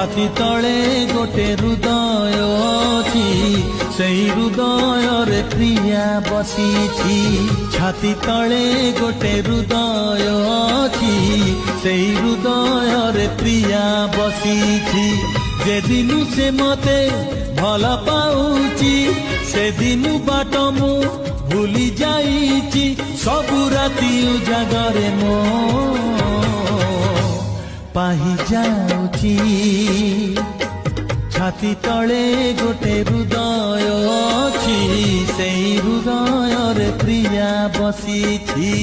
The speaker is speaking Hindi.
छाती तले गोटे हृदय अछि सेई हृदय रे प्रिया बसिछि छाती तले गोटे हृदय अछि सेई हृदय रे प्रिया बसिछि जे दिनु से मते भल पाउछि से दिनु बाट मु भूली जाइछि सबु राति उजागरे मो पाही जाउछि छाती तले गोटे हृदय अछि सेई हृदय रे प्रिया बसिछि।